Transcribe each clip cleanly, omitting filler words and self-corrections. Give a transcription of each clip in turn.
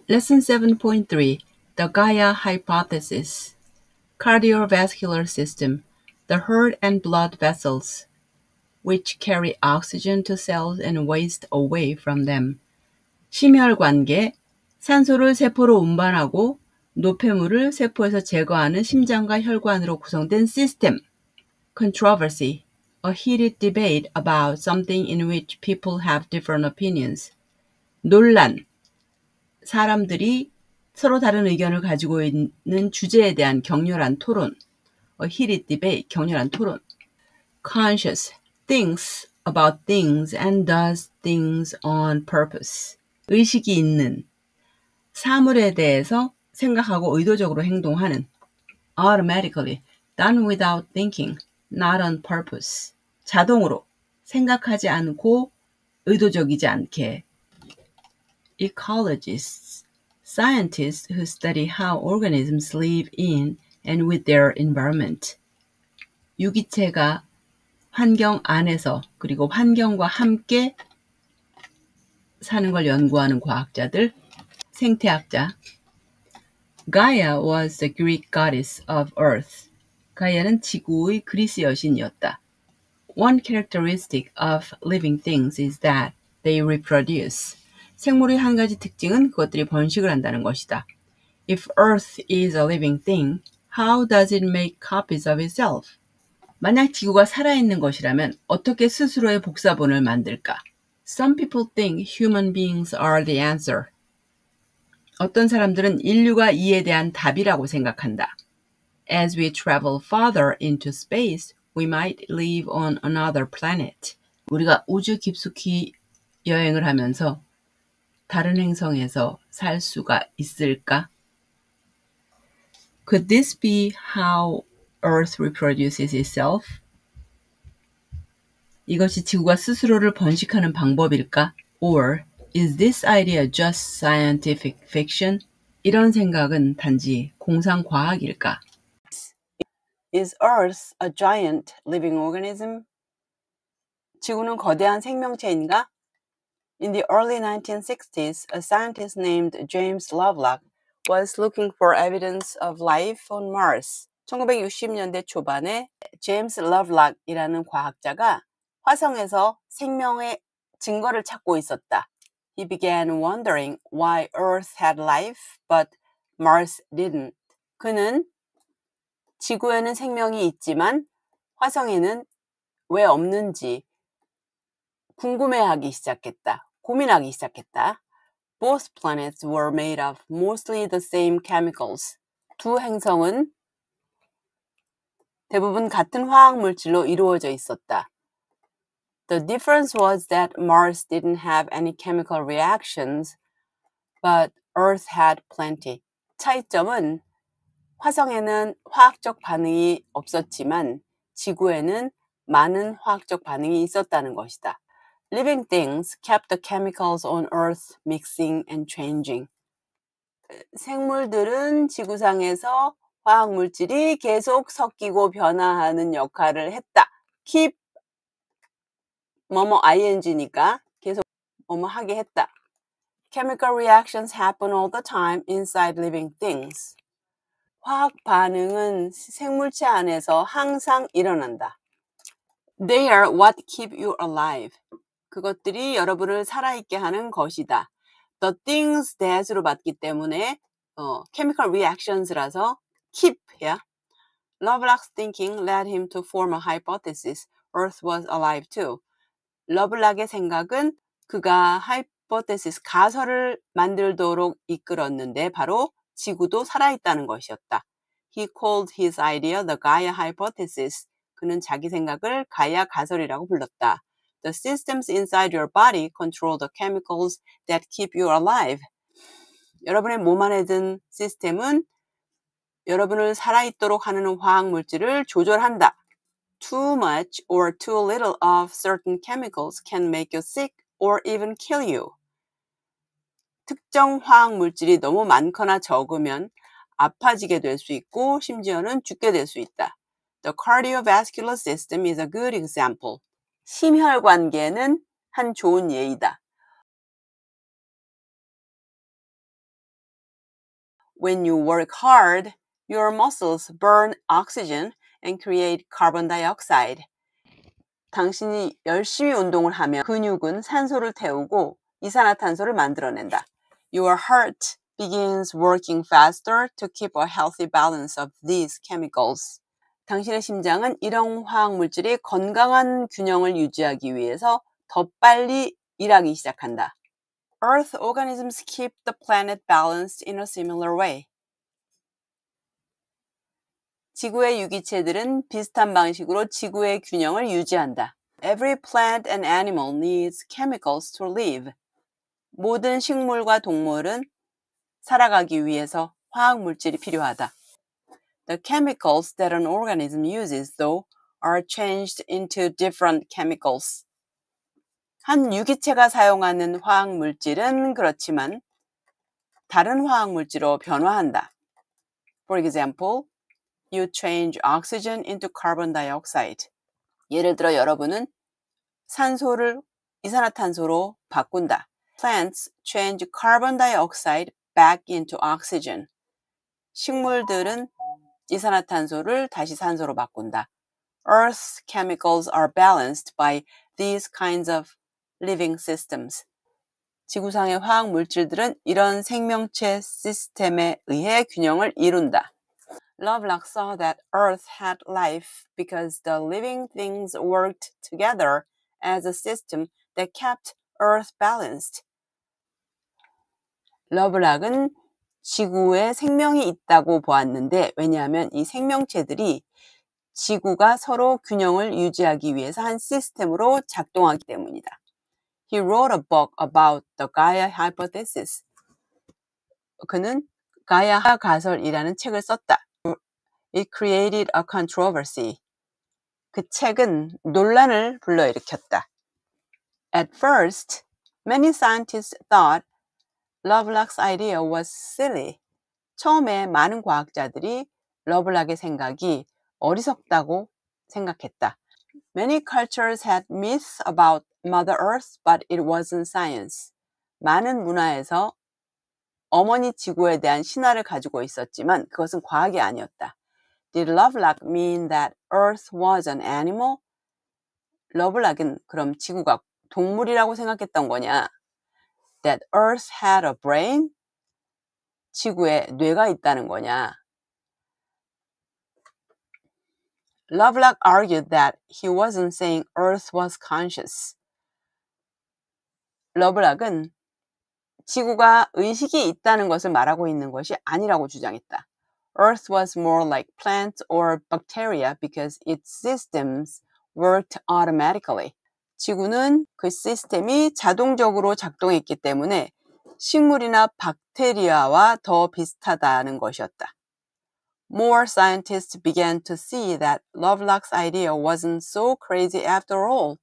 Lesson 7.3 The Gaia Hypothesis Cardiovascular System The heart and blood vessels which carry oxygen to cells and waste away from them. 심혈관계 산소를 세포로 운반하고 노폐물을 세포에서 제거하는 심장과 혈관으로 구성된 시스템. Controversy A heated debate about something in which people have different opinions. 논란 사람들이 서로 다른 의견을 가지고 있는 주제에 대한 격렬한 토론. A heated debate, 격렬한 토론. Conscious, thinks about things and does things on purpose. 의식이 있는, 사물에 대해서 생각하고 의도적으로 행동하는. Automatically, done without thinking, not on purpose. 자동으로, 생각하지 않고 의도적이지 않게. Ecologists, scientists who study how organisms live in and with their environment. 유기체가 환경 안에서 그리고 환경과 함께 사는 걸 연구하는 과학자들, 생태학자. Gaia was the Greek goddess of earth. 가이아는 지구의 그리스 여신이었다. One characteristic of living things is that they reproduce. 생물의 한 가지 특징은 그것들이 번식을 한다는 것이다. If Earth is a living thing, how does it make copies of itself? 만약 지구가 살아있는 것이라면 어떻게 스스로의 복사본을 만들까? Some people think human beings are the answer. 어떤 사람들은 인류가 이에 대한 답이라고 생각한다. As we travel farther into space, we might live on another planet. 우리가 우주 깊숙이 여행을 하면서 다른 행성에서 살 수가 있을까? Could this be how Earth reproduces itself? 이것이 지구가 스스로를 번식하는 방법일까? Or is this idea just scientific fiction? 이런 생각은 단지 공상과학일까? Is Earth a giant living organism? 지구는 거대한 생명체인가? In the early 1960s, a scientist named James Lovelock was looking for evidence of life on Mars. 1960년대 초반에 제임스 러블락이라는 과학자가 화성에서 생명의 증거를 찾고 있었다. He began wondering why Earth had life, but Mars didn't. 그는 지구에는 생명이 있지만 화성에는 왜 없는지 궁금해하기 시작했다. 고민하기 시작했다. Both planets were made of mostly the same chemicals. 두 행성은 대부분 같은 화학 물질로 이루어져 있었다. The difference was that Mars didn't have any chemical reactions, but Earth had plenty. 차이점은 화성에는 화학적 반응이 없었지만 지구에는 많은 화학적 반응이 있었다는 것이다. Living things kept the chemicals on Earth mixing and changing. 생물들은 지구상에서 화학 물질이 계속 섞이고 변화하는 역할을 했다. Keep 뭐뭐 ing니까 계속 뭐뭐 하게 했다. Chemical reactions happen all the time inside living things. 화학 반응은 생물체 안에서 항상 일어난다. They are what keep you alive. 그것들이 여러분을 살아있게 하는 것이다. The things that으로 받기 때문에 chemical reactions라서 keep야. Lovelock's thinking led him to form a hypothesis. Earth was alive too. 러블락의 생각은 그가 hypothesis 가설을 만들도록 이끌었는데 바로 지구도 살아있다는 것이었다. He called his idea the Gaia hypothesis. 그는 자기 생각을 가이아 가설이라고 불렀다. The systems inside your body control the chemicals that keep you alive. 여러분의 몸 안에 든 시스템은 여러분을 살아있도록 하는 화학 물질을 조절한다. Too much or too little of certain chemicals can make you sick or even kill you. 특정 화학 물질이 너무 많거나 적으면 아파지게 될 수 있고 심지어는 죽게 될 수 있다. The cardiovascular system is a good example. 심혈관계는 한 좋은 예이다. When you work hard, your muscles burn oxygen and create carbon dioxide. 당신이 열심히 운동을 하면 근육은 산소를 태우고 이산화탄소를 만들어낸다. Your heart begins working faster to keep a healthy balance of these chemicals. 당신의 심장은 이런 화학물질이 건강한 균형을 유지하기 위해서 더 빨리 일하기 시작한다. Earth organisms keep the planet balanced in a similar way. 지구의 유기체들은 비슷한 방식으로 지구의 균형을 유지한다. Every plant and animal needs chemicals to live. 모든 식물과 동물은 살아가기 위해서 화학물질이 필요하다. The chemicals that an organism uses, though, are changed into different chemicals. 한 유기체가 사용하는 화학물질은 그렇지만 다른 화학물질로 변화한다. For example, you change oxygen into carbon dioxide. 예를 들어 여러분은 산소를 이산화탄소로 바꾼다. Plants change carbon dioxide back into oxygen. 식물들은 이산화탄소를 다시 산소로 바꾼다. Earth's chemicals are balanced by these kinds of living systems. 지구상의 화학 물질들은 이런 생명체 시스템에 의해 균형을 이룬다. Lovelock saw that Earth had life because the living things worked together as a system that kept Earth balanced. 러블락은 지구에 생명이 있다고 보았는데 왜냐하면 이 생명체들이 지구가 서로 균형을 유지하기 위해서 한 시스템으로 작동하기 때문이다. He wrote a book about the Gaia hypothesis. 그는 가야 가설이라는 책을 썼다. It created a controversy. 그 책은 논란을 불러일으켰다. At first, many scientists thought Lovelock's idea was silly. 처음에 많은 과학자들이 러블락의 생각이 어리석다고 생각했다. Many cultures had myths about Mother Earth, but it wasn't science. 많은 문화에서 어머니 지구에 대한 신화를 가지고 있었지만 그것은 과학이 아니었다. Did Lovelock mean that Earth was an animal? 러블락은 그럼 지구가 동물이라고 생각했던 거냐? That Earth had a brain? 지구에 뇌가 있다는 거냐? Lovelock argued that he wasn't saying Earth was conscious. 러블락은 지구가 의식이 있다는 것을 말하고 있는 것이 아니라고 주장했다. Earth was more like plants or bacteria because its systems worked automatically. 지구는 그 시스템이 자동적으로 작동했기 때문에 식물이나 박테리아와 더 비슷하다는 것이었다. More scientists began to see that Lovelock's idea wasn't so crazy after all.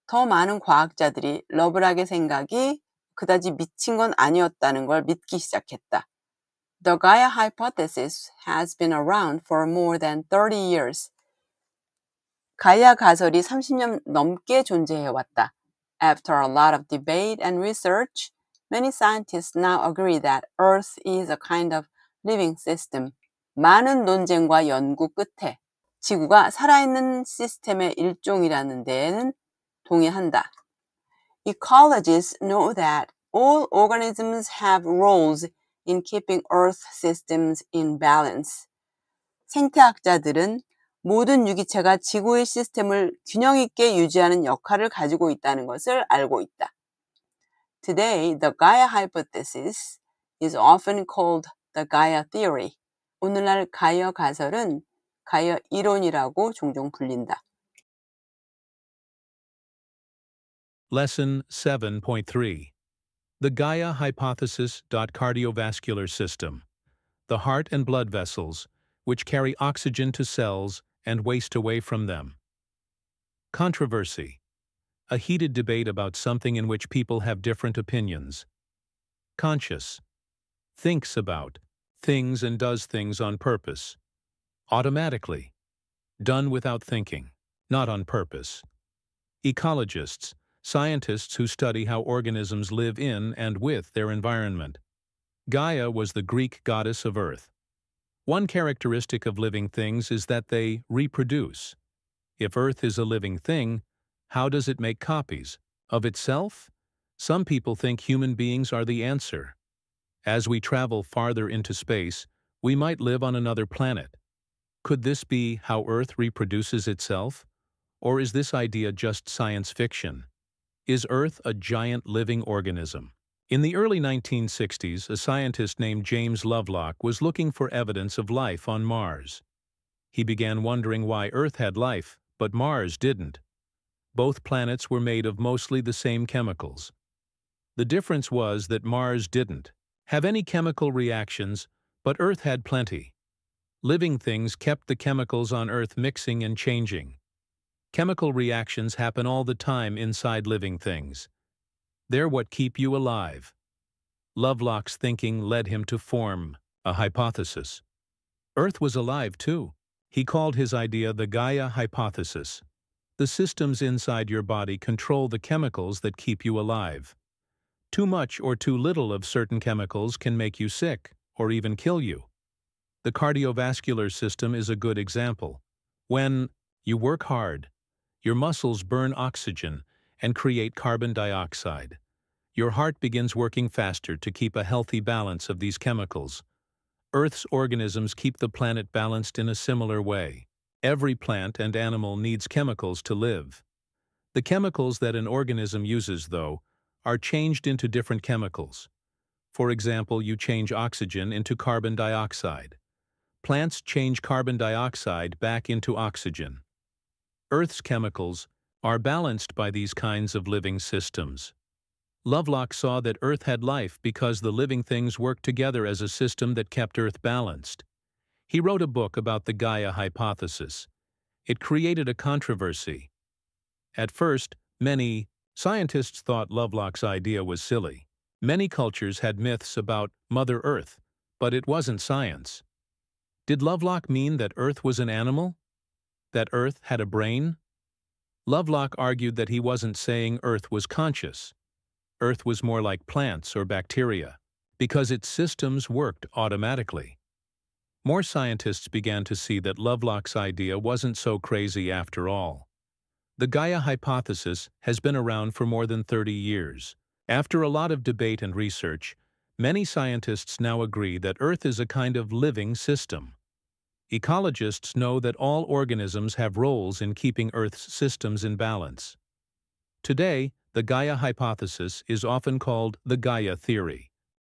더 많은 과학자들이 러블락의 생각이 그다지 미친 건 아니었다는 걸 믿기 시작했다. The Gaia hypothesis has been around for more than 30 years. 가이아 가설이 30년 넘게 존재해왔다. After a lot of debate and research, many scientists now agree that Earth is a kind of living system. 많은 논쟁과 연구 끝에 지구가 살아있는 시스템의 일종이라는 데에는 동의한다. Ecologists know that all organisms have roles in keeping Earth systems in balance. 생태학자들은 모든 유기체가 지구의 시스템을 균형 있게 유지하는 역할을 가지고 있다는 것을 알고 있다. Today, the Gaia hypothesis is often called the Gaia theory. 오늘날 가이아 가설은 가이아 이론이라고 종종 불린다. Lesson 7.3 The Gaia Hypothesis. Cardiovascular System. The heart and blood vessels, which carry oxygen to cells and waste away from them. Controversy. A heated debate about something in which people have different opinions. Conscious. Thinks about things and does things on purpose. Automatically. Done without thinking, not on purpose. Ecologists. Scientists who study how organisms live in and with their environment. Gaia was the Greek goddess of Earth. One characteristic of living things is that they reproduce. If Earth is a living thing, how does it make copies? Of itself? Some people think human beings are the answer. As we travel farther into space, we might live on another planet. Could this be how Earth reproduces itself? Or is this idea just science fiction? Is Earth a giant living organism? In the early 1960s, a scientist named James Lovelock was looking for evidence of life on Mars. He began wondering why Earth had life, but Mars didn't. Both planets were made of mostly the same chemicals. The difference was that Mars didn't have any chemical reactions, but Earth had plenty. Living things kept the chemicals on Earth mixing and changing. Chemical reactions happen all the time inside living things. They're what keep you alive. Lovelock's thinking led him to form a hypothesis. Earth was alive too. He called his idea the Gaia hypothesis. The systems inside your body control the chemicals that keep you alive. Too much or too little of certain chemicals can make you sick or even kill you. The cardiovascular system is a good example. When you work hard, your muscles burn oxygen and create carbon dioxide. Your heart begins working faster to keep a healthy balance of these chemicals. Earth's organisms keep the planet balanced in a similar way. Every plant and animal needs chemicals to live. The chemicals that an organism uses, though, are changed into different chemicals. For example, you change oxygen into carbon dioxide. Plants change carbon dioxide back into oxygen. Earth's chemicals are balanced by these kinds of living systems. Lovelock saw that Earth had life because the living things worked together as a system that kept Earth balanced. He wrote a book about the Gaia hypothesis. It created a controversy. At first, many scientists thought Lovelock's idea was silly. Many cultures had myths about Mother Earth, but it wasn't science. Did Lovelock mean that Earth was an animal? That Earth had a brain? Lovelock argued that he wasn't saying Earth was conscious. Earth was more like plants or bacteria, because its systems worked automatically. More scientists began to see that Lovelock's idea wasn't so crazy after all. The Gaia hypothesis has been around for more than 30 years. After a lot of debate and research, many scientists now agree that Earth is a kind of living system. Ecologists know that all organisms have roles in keeping Earth's systems in balance. Today, the Gaia hypothesis is often called the Gaia theory.